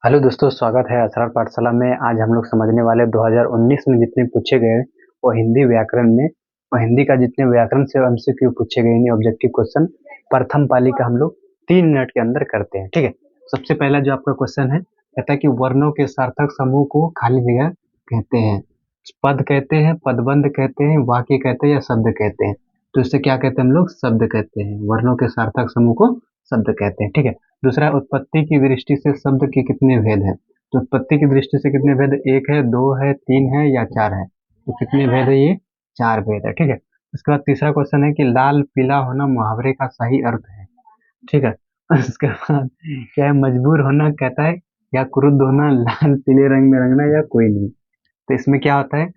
Hello दोस्तों, स्वागत है असरार पाठशाला में। आज हम लोग समझने वाले 2019 में जितने पूछे गए वो हिंदी व्याकरण में और हिंदी का जितने व्याकरण से एमसीक्यू पूछे गए नहीं ऑब्जेक्टिव क्वेश्चन प्रथम पाली का हम लोग 3 मिनट के अंदर करते हैं। ठीक है। सबसे पहला जो आपका क्वेश्चन है कहता है कि वर्णों के सार्थक समूह को खाली जगह कहते हैं। पद कहते हैं, पदबंध कहते हैं, वाक्य कहते हैं या शब्द कहते हैं। तो इससे क्या कहते हैं हम लोग? शब्द कहते हैं। वर्णों के सार्थक समूह को शब्द कहते हैं। ठीक है। दूसरा, उत्पत्ति की दृष्टि से शब्द के कितने भेद हैं? तो उत्पत्ति की दृष्टि से कितने भेद? एक है, दो है, तीन है या चार है? तो कितने भेद है? ये चार भेद है। ठीक है। उसके बाद तीसरा क्वेश्चन है कि लाल पीला होना मुहावरे का सही अर्थ है। ठीक है। उसके बाद क्या है? मजबूर होना कहता है या क्रुद्ध होना, लाल पीले रंग में रंगना या कोई नहीं। तो इसमें क्या होता है?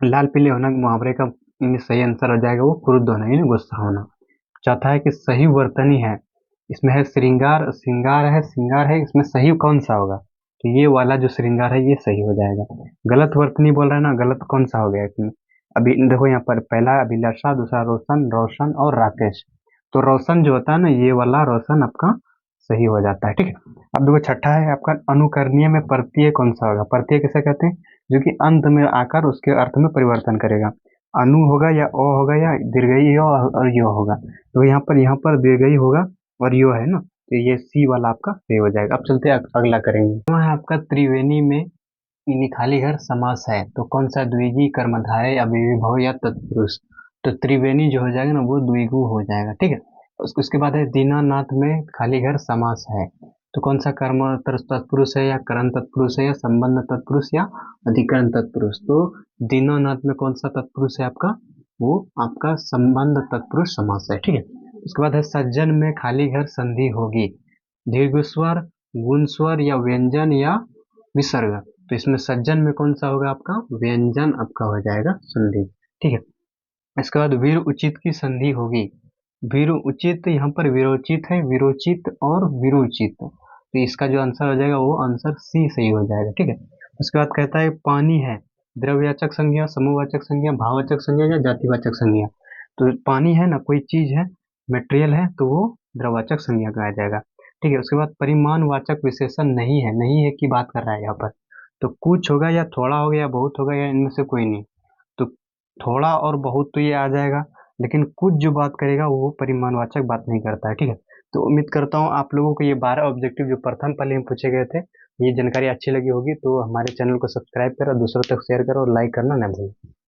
लाल पीले होना मुहावरे का सही आंसर हो जाएगा वो क्रुद्ध होना यानी गुस्सा होना। चौथा है कि सही वर्तनी है। इसमें है श्रृंगार, श्रृंगार है, श्रृंगार है, इसमें सही कौन सा होगा? तो ये वाला जो श्रृंगार है ये सही हो जाएगा। गलत वर्तनी बोल रहा है ना, गलत कौन सा हो गया इसमें? अभी देखो यहाँ पर पहला अभिलाषा, दूसरा रोशन, रोशन और राकेश। तो रोशन जो होता है ना, ये वाला रोशन आपका सही हो जाता है। ठीक है। अब देखो छठा है आपका अनुकरणीय में प्रत्यय कौन सा होगा? प्रत्यय किसे कहते हैं? जो कि अंत में आकर उसके अर्थ में परिवर्तन करेगा। अनु होगा या ओ होगा या दीर्घई हो और यो होगा। तो यहाँ पर दीर्घई होगा और यो है ना, तो ये सी वाला आपका सही हो जाएगा। अब चलते हैं अगला करेंगे। वहाँ आपका त्रिवेणी में यानी खाली घर समास है तो कौन सा? द्विगु, कर्मधारय, अव्ययीभाव या तत्पुरुष। तो त्रिवेणी जो हो जाएगा ना वो द्विगु हो जाएगा। ठीक है। उसके बाद है दीनानाथ में खाली घर समास है तो कौन सा? कर्म तत्पुरुष है या करण तत्पुरुष है या संबंध तत्पुरुष या अधिकरण तत्पुरुष। तो दीनानाथ में कौन सा तत्पुरुष है आपका? वो आपका संबंध तत्पुरुष समास है। ठीक है। उसके बाद है सज्जन में खाली घर संधि होगी। दीर्घ स्वर, गुण स्वर या व्यंजन या विसर्ग। तो इसमें सज्जन में कौन सा होगा आपका? व्यंजन आपका हो जाएगा संधि। ठीक है। इसके बाद वीर उचित की संधि होगी। वीर उचित, यहाँ पर विरोचित है, विरोचित और विरोचित। तो इसका जो आंसर हो जाएगा वो आंसर सी सही हो जाएगा। ठीक है। उसके बाद कहता है पानी है द्रव्यवाचक संज्ञा, समूहवाचक संज्ञा, भाववाचक संज्ञा या जातिवाचक संज्ञा। तो पानी है ना, कोई चीज है, मटेरियल है, तो वो द्रववाचक संज्ञा का आ जाएगा। ठीक है। उसके बाद परिमाणवाचक विशेषण नहीं है, नहीं है की बात कर रहा है यहाँ पर। तो कुछ होगा या थोड़ा होगा या बहुत होगा या इनमें से कोई नहीं। तो थोड़ा और बहुत तो ये आ जाएगा, लेकिन कुछ जो बात करेगा वो परिमाणवाचक बात नहीं करता है। ठीक है। तो उम्मीद करता हूँ आप लोगों को ये 12 ऑब्जेक्टिव जो प्रथम पाली में पूछे गए थे ये जानकारी अच्छी लगी होगी। तो हमारे चैनल को सब्सक्राइब करो, दूसरों तक शेयर करो और लाइक करना ना भूलें।